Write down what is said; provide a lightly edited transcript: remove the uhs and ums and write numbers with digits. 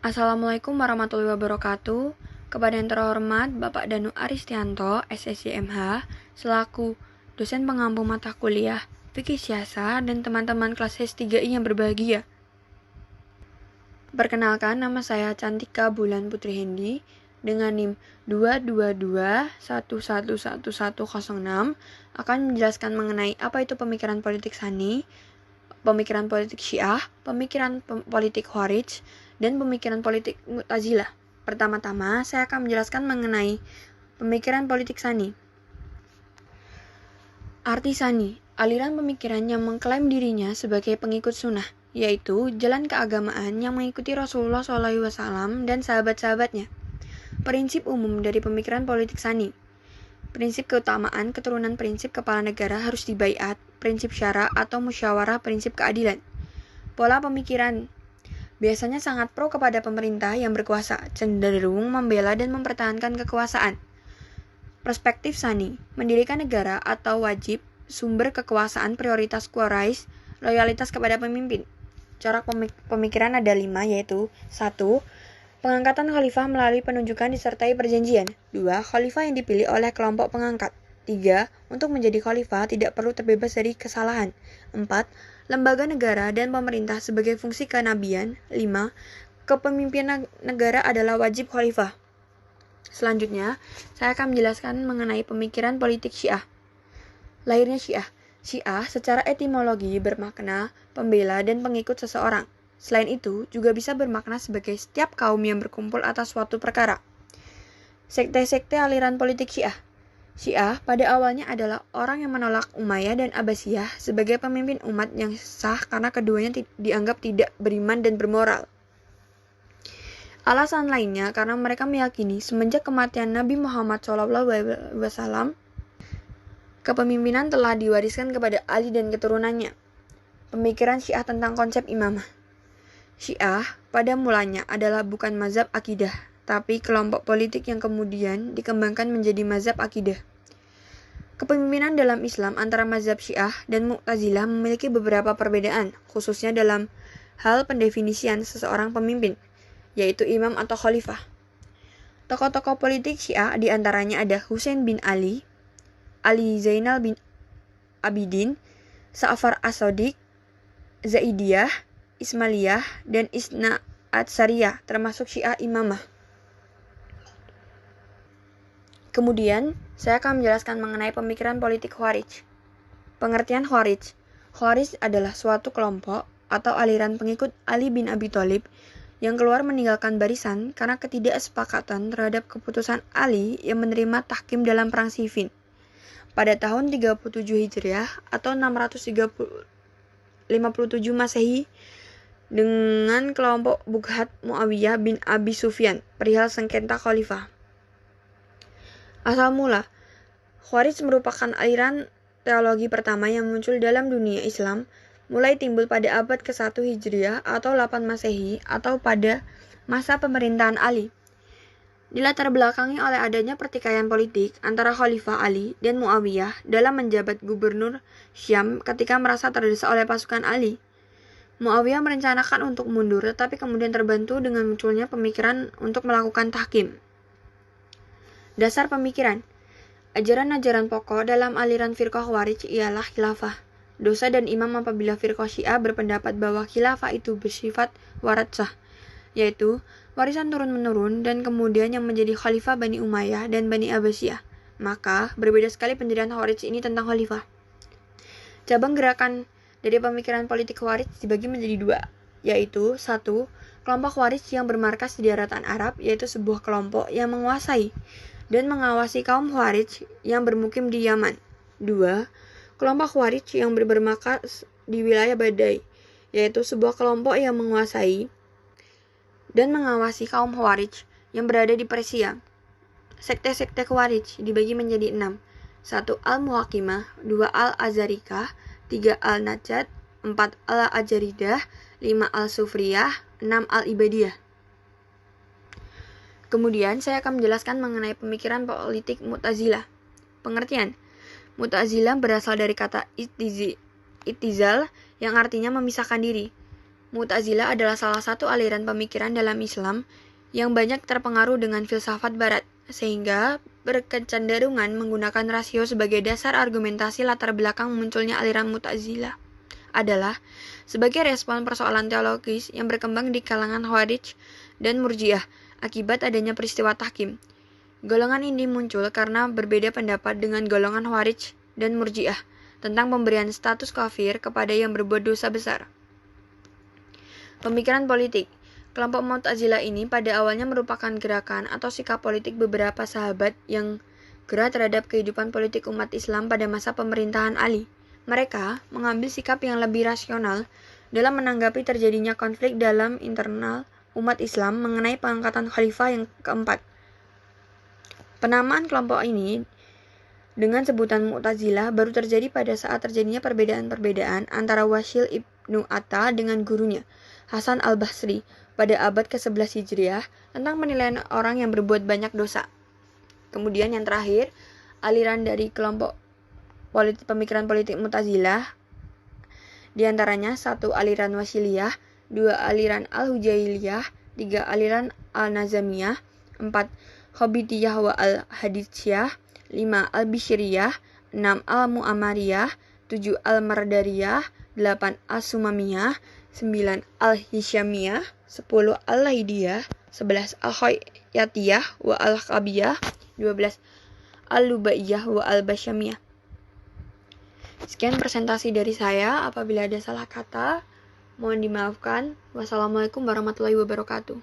Assalamualaikum warahmatullahi wabarakatuh. Kepada yang terhormat Bapak Danu Aristianto, SSIMH, selaku dosen pengampu mata kuliah Fikih Siasat dan teman-teman kelas S3I yang berbahagia. Perkenalkan, nama saya Cantika Bulan Putri Hendi dengan NIM 222111106 akan menjelaskan mengenai apa itu pemikiran politik Sani, pemikiran politik Syiah, pemikiran politik Khawarij, dan pemikiran politik Mu'tazilah. Pertama-tama, saya akan menjelaskan mengenai pemikiran politik Sani. Arti Sani, aliran pemikiran yang mengklaim dirinya sebagai pengikut sunnah, yaitu jalan keagamaan yang mengikuti Rasulullah SAW dan sahabat-sahabatnya. Prinsip umum dari pemikiran politik Sani. Prinsip keutamaan keturunan prinsip kepala negara harus dibaiat, prinsip syara atau musyawarah prinsip keadilan. Pola pemikiran biasanya sangat pro kepada pemerintah yang berkuasa, cenderung membela dan mempertahankan kekuasaan. Perspektif Sani, mendirikan negara atau wajib, sumber kekuasaan, prioritas Quraisy, loyalitas kepada pemimpin. Corak pemikiran ada 5, yaitu 1. Pengangkatan khalifah melalui penunjukan disertai perjanjian. 2. Khalifah yang dipilih oleh kelompok pengangkat. 3. Untuk menjadi khalifah tidak perlu terbebas dari kesalahan. 4. Lembaga negara dan pemerintah sebagai fungsi kenabian. 5. Kepemimpinan negara adalah wajib khalifah. Selanjutnya, saya akan menjelaskan mengenai pemikiran politik Syiah. Lahirnya Syiah. Syiah secara etimologi bermakna pembela dan pengikut seseorang. Selain itu, juga bisa bermakna sebagai setiap kaum yang berkumpul atas suatu perkara. Sekte-sekte aliran politik Syiah. Syiah pada awalnya adalah orang yang menolak Umayyah dan Abbasiyah sebagai pemimpin umat yang sah karena keduanya dianggap tidak beriman dan bermoral. Alasan lainnya karena mereka meyakini semenjak kematian Nabi Muhammad SAW, kepemimpinan telah diwariskan kepada Ali dan keturunannya. Pemikiran Syiah tentang konsep imamah. Syiah pada mulanya adalah bukan mazhab akidah, tapi kelompok politik yang kemudian dikembangkan menjadi mazhab akidah. Kepemimpinan dalam Islam antara mazhab Syiah dan Mu'tazilah memiliki beberapa perbedaan, khususnya dalam hal pendefinisian seseorang pemimpin, yaitu imam atau khalifah. Tokoh-tokoh politik Syiah diantaranya ada Husain bin Ali, Ali Zainal bin Abidin, Ja'far as-Shadiq, Zaidiyah, Ismailiyah, dan Isna Atsariyah, termasuk Syiah imamah. Kemudian, saya akan menjelaskan mengenai pemikiran politik Khawarij. Pengertian Khawarij. Khawarij adalah suatu kelompok atau aliran pengikut Ali bin Abi Thalib yang keluar meninggalkan barisan karena ketidaksepakatan terhadap keputusan Ali yang menerima tahkim dalam perang Siffin pada tahun 37 Hijriah atau 657 Masehi dengan kelompok Bughat Muawiyah bin Abi Sufyan perihal sengketa khalifah. Asal mula, Khawarij merupakan aliran teologi pertama yang muncul dalam dunia Islam, mulai timbul pada abad ke-1 Hijriah atau 8 Masehi atau pada masa pemerintahan Ali. Dilatar belakangi oleh adanya pertikaian politik antara Khalifah Ali dan Muawiyah dalam menjabat gubernur Syam ketika merasa terdesak oleh pasukan Ali. Muawiyah merencanakan untuk mundur, tetapi kemudian terbantu dengan munculnya pemikiran untuk melakukan tahkim. Dasar pemikiran. Ajaran-ajaran pokok dalam aliran firqah Khawarij ialah khilafah. Dosa dan imam apabila firqah Syiah berpendapat bahwa khilafah itu bersifat waratsah, yaitu warisan turun-menurun dan kemudian yang menjadi khalifah Bani Umayyah dan Bani Abbasiyah. Maka, berbeda sekali pendirian Khawarij ini tentang khalifah. Cabang gerakan dari pemikiran politik Khawarij dibagi menjadi 2, yaitu 1. Kelompok Khawarij yang bermarkas di daratan Arab, yaitu sebuah kelompok yang menguasai dan mengawasi kaum Khawarij yang bermukim di Yaman. 2. Kelompok Khawarij yang bermarkas di wilayah Badai, yaitu sebuah kelompok yang menguasai dan mengawasi kaum Khawarij yang berada di Persia. Sekte-sekte Khawarij dibagi menjadi 6. 1. Al-Muhaqimah, 2. Al-Azarikah, 3. Al-Najat, 4. Al-Ajaridah, 5. Al-Sufriyah, 6. Al-Ibadiyah. Kemudian saya akan menjelaskan mengenai pemikiran politik Mu'tazilah. Pengertian. Mu'tazilah berasal dari kata itizal yang artinya memisahkan diri. Mu'tazilah adalah salah satu aliran pemikiran dalam Islam yang banyak terpengaruh dengan filsafat barat, sehingga berkecenderungan menggunakan rasio sebagai dasar argumentasi. Latar belakang munculnya aliran Mu'tazilah adalah sebagai respon persoalan teologis yang berkembang di kalangan Khawarij dan Murji'ah akibat adanya peristiwa tahkim. Golongan ini muncul karena berbeda pendapat dengan golongan Khawarij dan Murji'ah tentang pemberian status kafir kepada yang berbuat dosa besar. Pemikiran politik. Kelompok Mu'tazilah ini pada awalnya merupakan gerakan atau sikap politik beberapa sahabat yang gerah terhadap kehidupan politik umat Islam pada masa pemerintahan Ali. Mereka mengambil sikap yang lebih rasional dalam menanggapi terjadinya konflik dalam internal umat Islam mengenai pengangkatan khalifah yang keempat. Penamaan kelompok ini dengan sebutan Mu'tazilah baru terjadi pada saat terjadinya perbedaan-perbedaan antara Wasil ibnu Atta dengan gurunya, Hasan al-Basri, pada abad ke-11 Hijriah tentang penilaian orang yang berbuat banyak dosa. Kemudian yang terakhir, aliran dari kelompok pemikiran politik Mu'tazilah, diantaranya 1 aliran Wasiliyah, 2 aliran al-Hujailiyah, 3 aliran al-Nazamiyah, 4 Khobitiyah wa al-Hadithiyah, 5 al-Bishriyah, 6 al-Mu'ammariyah, 7 al-Mardariyah, 8 al-Sumamiyah, 9 al-Hisyamiyah, 10 al-Laidiyah, 11 al-Khoyatiyah wa al-Qabiyah, 12 al-Lubaiyah wa al-Basyamiyah. Sekian presentasi dari saya. Apabila ada salah kata, mohon dimaafkan. Wassalamualaikum warahmatullahi wabarakatuh.